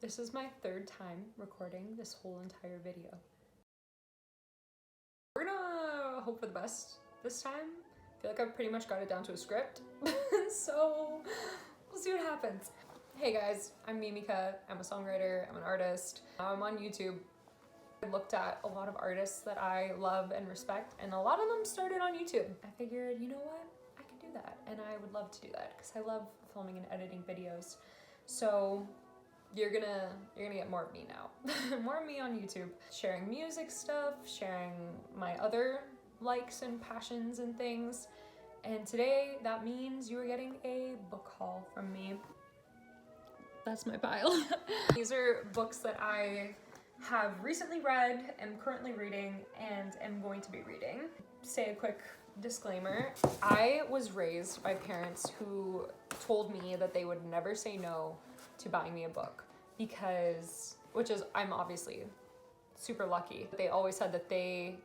This is my third time recording this whole entire video. We're gonna hope for the best this time. I feel like I've pretty much got it down to a script, so we'll see what happens. Hey guys, I'm Mimika, I'm a songwriter, I'm an artist, I'm on YouTube. I looked at a lot of artists that I love and respect, and a lot of them started on YouTube. I figured, you know what, I can do that, and I would love to do that because I love filming and editing videos. So you're gonna get more of me now. More of me on YouTube, sharing music stuff, sharing my other likes and passions and things. And today that means you are getting a book haul from me. That's my pile. These are books that I have recently read, am currently reading, and am going to be reading. Say a quick disclaimer. I was raised by parents who told me that they would never say no to buying me a book I'm obviously super lucky. They always said that they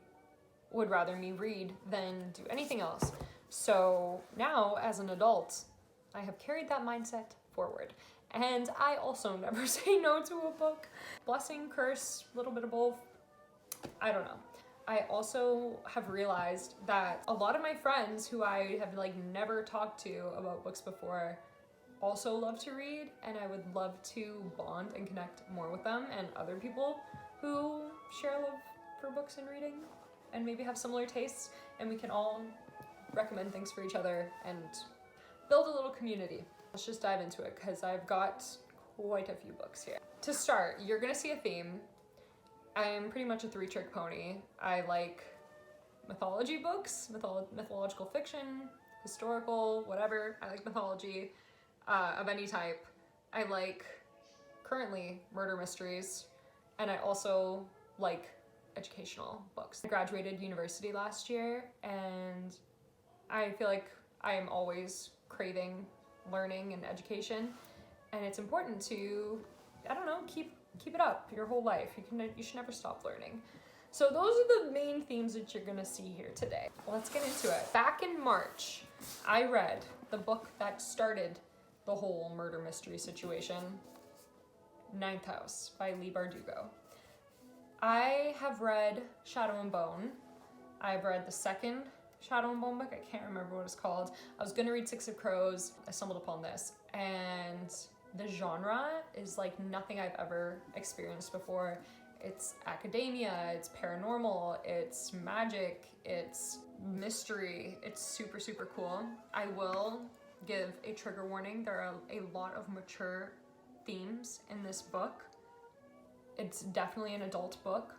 would rather me read than do anything else. So now as an adult, I have carried that mindset forward. And I also never say no to a book. Blessing, curse, a little bit of both. I don't know. I also have realized that a lot of my friends who I have never talked to about books before also love to read, and I would love to bond and connect more with them and other people who share a love for books and reading and maybe have similar tastes, and we can all recommend things for each other and build a little community. Let's just dive into it because I've got quite a few books here. To start, you're gonna see a theme. I'm pretty much a three-trick pony. I like mythology books, mythological fiction, historical, whatever. I like mythology of any type. I like, currently, murder mysteries, and I also like educational books. I graduated university last year, and I feel like I am always craving learning and education, and it's important to, I don't know, keep it up your whole life. You should never stop learning. So those are the main themes that you're gonna see here today. Let's get into it. Back in March, I read the book that started the whole murder mystery situation, Ninth House by Leigh Bardugo. I have read Shadow and Bone. I've read the second Shadow and Bone book. I can't remember what it's called. I was gonna read Six of Crows. I stumbled upon this, and the genre is like nothing I've ever experienced before. It's academia, it's paranormal, it's magic, it's mystery. It's super, super cool. I will give a trigger warning. There are a lot of mature themes in this book. It's definitely an adult book.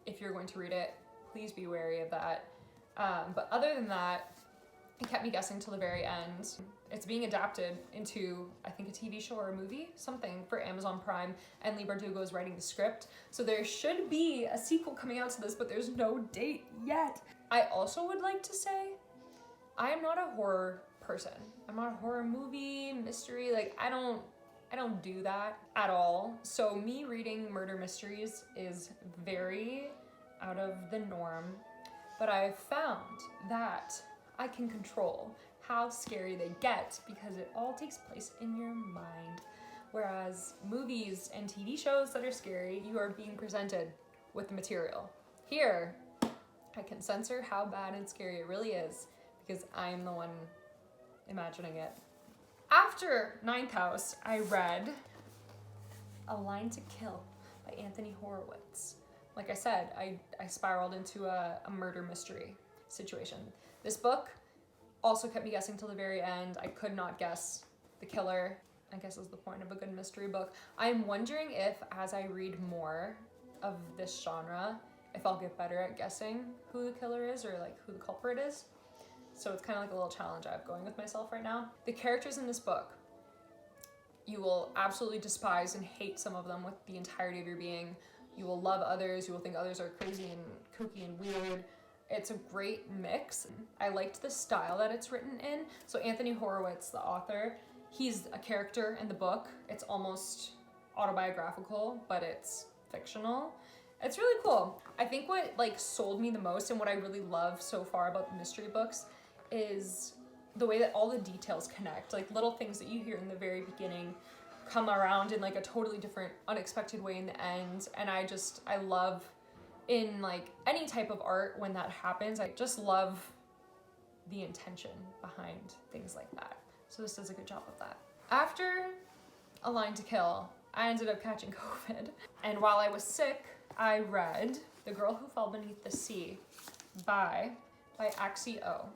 If you're going to read it, please be wary of that. But other than that, it kept me guessing till the very end. It's being adapted into, I think, a TV show or a movie, something, for Amazon Prime, and Leigh Bardugo is writing the script. So there should be a sequel coming out to this, but there's no date yet. I also would like to say, I am not a horror person. I'm not a horror movie, mystery, I don't do that at all. So me reading murder mysteries is very out of the norm, but I've found that I can control how scary they get because it all takes place in your mind. Whereas movies and TV shows that are scary, you are being presented with the material. Here, I can censor how bad and scary it really is because I'm the one imagining it. After Ninth House, I read A Line to Kill by Anthony Horowitz. Like I said, I spiraled into a murder mystery situation. This book also kept me guessing till the very end. I could not guess the killer. I guess is the point of a good mystery book. I'm wondering if, as I read more of this genre, if I'll get better at guessing who the killer is or who the culprit is. So it's kind of like a little challenge I have going with myself right now. The characters in this book, you will absolutely despise and hate some of them with the entirety of your being. You will love others. You will think others are crazy and kooky and weird. It's a great mix. I liked the style that it's written in. So Anthony Horowitz, the author, he's a character in the book. It's almost autobiographical, but it's fictional. It's really cool. I think what sold me the most and what I really love so far about mystery books is the way that all the details connect. Little things that you hear in the very beginning come around in like a totally different, unexpected way in the end. And I love in like any type of art when that happens. I just love the intention behind things like that. So this does a good job of that. After A Line to Kill, I ended up catching COVID. And while I was sick, I read The Girl Who Fell Beneath the Sea by Axie O.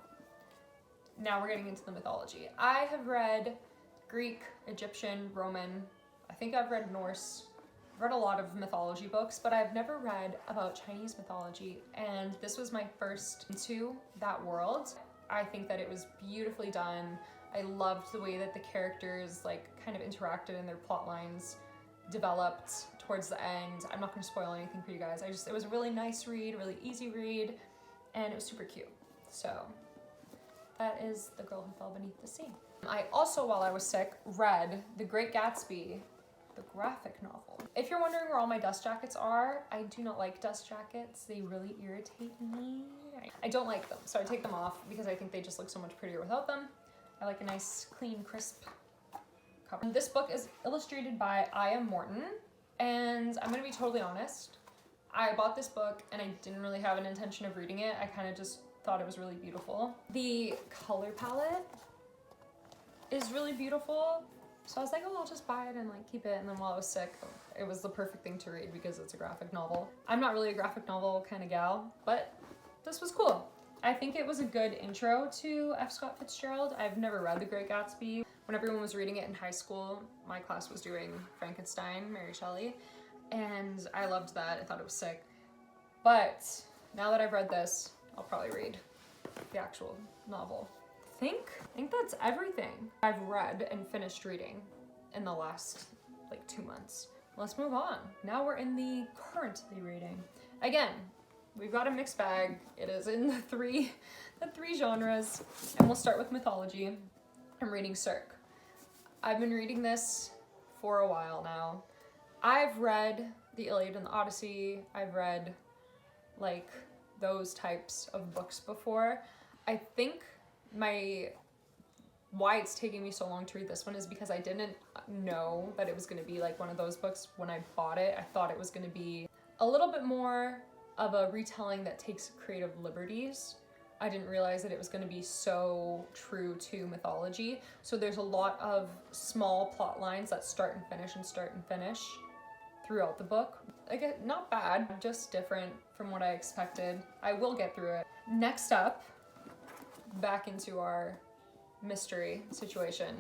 Now we're getting into the mythology. I have read Greek, Egyptian, Roman, I think I've read Norse. I've read a lot of mythology books, but I've never read about Chinese mythology, and this was my first into that world. I think that it was beautifully done. I loved the way that the characters like kind of interacted and their plot lines developed towards the end. I'm not going to spoil anything for you guys. It was a really nice read, really easy read, and it was super cute. So that is The Girl Who Fell Beneath the Sea. I also, while I was sick, read The Great Gatsby, the graphic novel. If you're wondering where all my dust jackets are, I do not like dust jackets. They really irritate me. I don't like them, so I take them off because I think they just look so much prettier without them. I like a nice, clean, crisp cover. This book is illustrated by I.M. Morton, and I'm gonna be totally honest. I bought this book and I didn't really have an intention of reading it. I kind of just thought it was really beautiful. The color palette is really beautiful. So I was like, oh, I'll just buy it and like keep it. And then while I was sick, it was the perfect thing to read because it's a graphic novel. I'm not really a graphic novel kind of gal, but this was cool. I think it was a good intro to F. Scott Fitzgerald. I've never read The Great Gatsby. When everyone was reading it in high school, my class was doing Frankenstein, Mary Shelley, and I loved that. I thought it was sick. But now that I've read this, I'll probably read the actual novel. I think that's everything I've read and finished reading in the last like 2 months. Let's move on. Now we're in the currently reading. Again, we've got a mixed bag. It is in the three genres, and we'll start with mythology. I'm reading Cirque. I've been reading this for a while now. I've read the Iliad and the Odyssey. I've read like those types of books before. I think why it's taking me so long to read this one is because I didn't know that it was going to be like one of those books when I bought it. I thought it was going to be a little bit more of a retelling that takes creative liberties. I didn't realize that it was going to be so true to mythology. So there's a lot of small plot lines that start and finish throughout the book. Again, not bad, just different from what I expected. I will get through it. Next up, back into our mystery situation,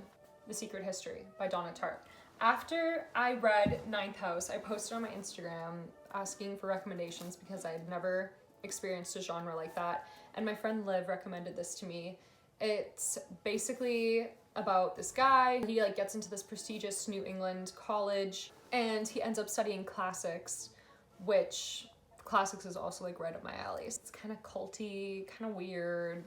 The Secret History by Donna Tartt. After I read Ninth House, I posted on my Instagram asking for recommendations because I had never experienced a genre like that, and my friend Liv recommended this to me. It's basically about this guy. He like gets into this prestigious New England college and he ends up studying classics, which classics is also like right up my alley. It's kind of culty, kind of weird.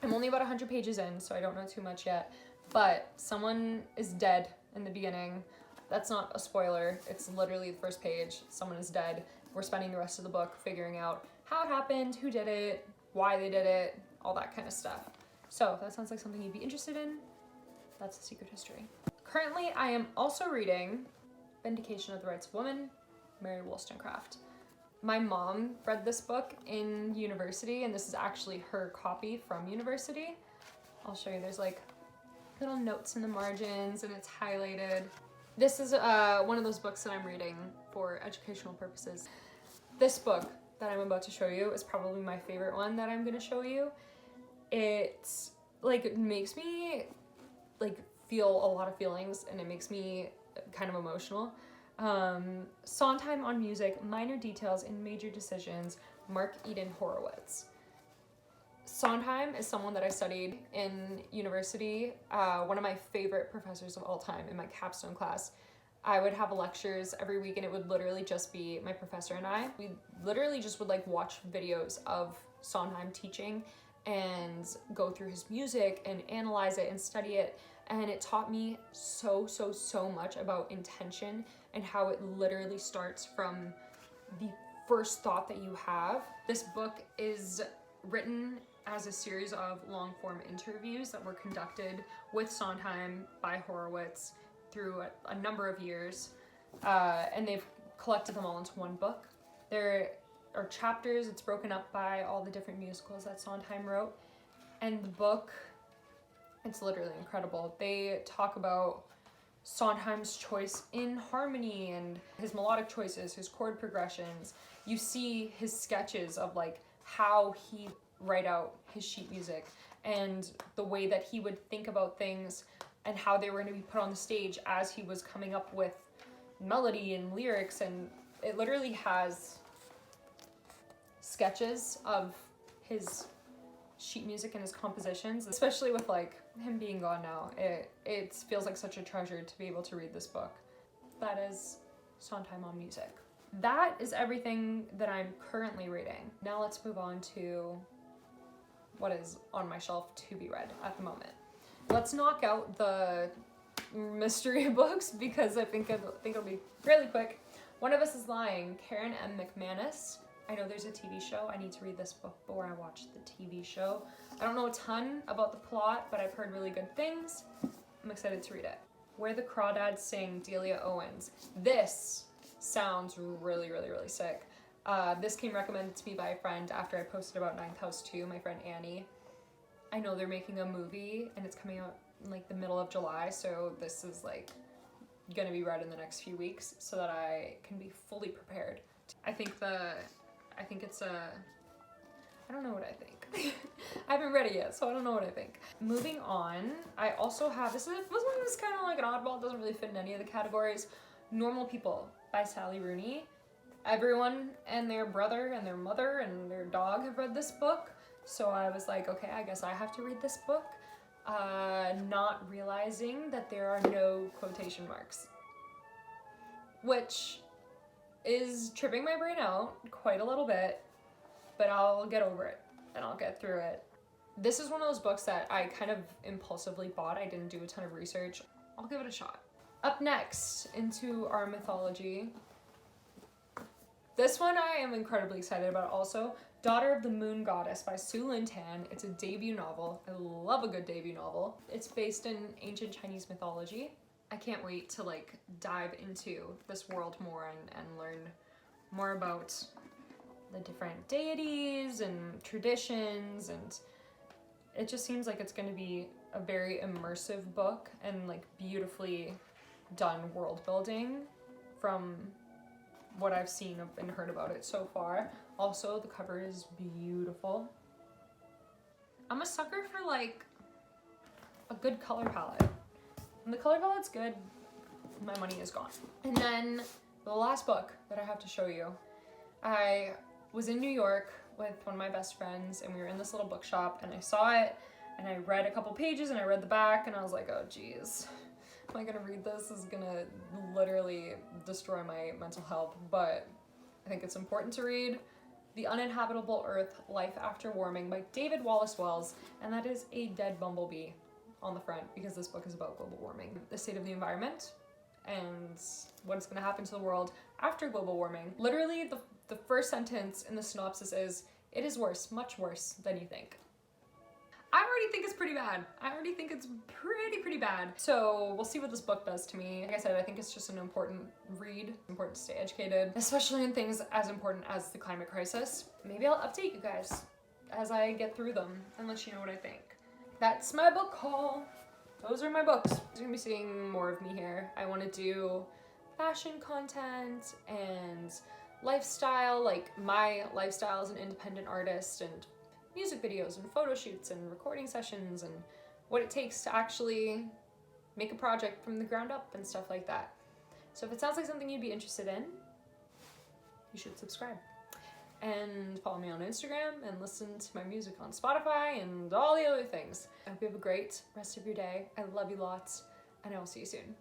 I'm only about 100 pages in, so I don't know too much yet, but someone is dead in the beginning. That's not a spoiler. It's literally the first page. Someone is dead. We're spending the rest of the book figuring out how it happened, who did it, why they did it, all that kind of stuff. So if that sounds like something you'd be interested in, that's The Secret History. Currently, I am also reading Vindication of the Rights of Woman, Mary Wollstonecraft. My mom read this book in university, and this is actually her copy from university. I'll show you, there's like little notes in the margins and it's highlighted. This is one of those books that I'm reading for educational purposes. This book that I'm about to show you is probably my favorite one that I'm gonna show you. It's like, it makes me like feel a lot of feelings and it makes me kind of emotional. Sondheim on Music, Minor Details in Major Decisions, Mark Eden Horowitz. Sondheim is someone that I studied in university, one of my favorite professors of all time in my capstone class. I would have lectures every week and it would literally just be my professor and I. We literally just would like watch videos of Sondheim teaching and go through his music and analyze it and study it. And it taught me so much about intention and how it literally starts from the first thought that you have. This book is written as a series of long-form interviews that were conducted with Sondheim by Horowitz through a number of years, and they've collected them all into one book. There are chapters. It's broken up by all the different musicals that Sondheim wrote, and the book, it's literally incredible. They talk about Sondheim's choice in harmony and his melodic choices, his chord progressions. You see his sketches of like how he write out his sheet music and the way that he would think about things and how they were going to be put on the stage as he was coming up with melody and lyrics. And it literally has sketches of his sheet music and his compositions, especially with like him being gone now. It feels like such a treasure to be able to read this book. That is Sondheim on music. That is everything that I'm currently reading. Now let's move on to what is on my shelf to be read at the moment. Let's knock out the mystery books because I think it'll be really quick. One of Us is Lying, Karen M. McManus. I know there's a TV show. I need to read this book before I watch the TV show. I don't know a ton about the plot, but I've heard really good things. I'm excited to read it. Where the Crawdads Sing, Delia Owens. This sounds really, really, really sick. This came recommended to me by a friend after I posted about Ninth House 2, my friend Annie. I know they're making a movie and it's coming out in like the middle of July, so this is like gonna be read in the next few weeks so that I can be fully prepared. I don't know what I think. I haven't read it yet, so I don't know what I think. Moving on, I also have, this one was kind of like an oddball, it doesn't really fit in any of the categories. Normal People by Sally Rooney. Everyone and their brother and their mother and their dog have read this book, so I was like, okay, I guess I have to read this book, not realizing that there are no quotation marks, which is tripping my brain out quite a little bit, but I'll get over it and I'll get through it. This is one of those books that I kind of impulsively bought. I didn't do a ton of research. I'll give it a shot. Up next, into our mythology. This one I am incredibly excited about also. Daughter of the Moon Goddess by Su Lin Tan. It's a debut novel. I love a good debut novel. It's based in ancient Chinese mythology. I can't wait to like dive into this world more and learn more about the different deities and traditions, and it just seems like it's going to be a very immersive book and like beautifully done world building from what I've seen and heard about it so far. Also, the cover is beautiful. I'm a sucker for like a good color palette. When the color palette's good, my money is gone. And then the last book that I have to show you. I was in New York with one of my best friends and we were in this little bookshop and I saw it and I read a couple pages and I read the back and I was like, oh geez, am I gonna read this? This is gonna literally destroy my mental health, but I think it's important to read. The Uninhabitable Earth, Life After Warming by David Wallace Wells, and that is a dead bumblebee on the front because this book is about global warming, the state of the environment, and what's gonna happen to the world after global warming. Literally, the first sentence in the synopsis is, it is worse, much worse than you think. I already think it's pretty bad. I already think it's pretty bad. So we'll see what this book does to me. Like I said, I think it's just an important read. It's important to stay educated, especially in things as important as the climate crisis. Maybe I'll update you guys as I get through them and let you know what I think. That's my book haul. Those are my books. You're gonna be seeing more of me here. I wanna do fashion content and lifestyle, like my lifestyle as an independent artist, and music videos and photo shoots and recording sessions and what it takes to actually make a project from the ground up and stuff like that. So if it sounds like something you'd be interested in, you should subscribe and follow me on Instagram and listen to my music on Spotify and all the other things. I hope you have a great rest of your day. I love you lots and I will see you soon.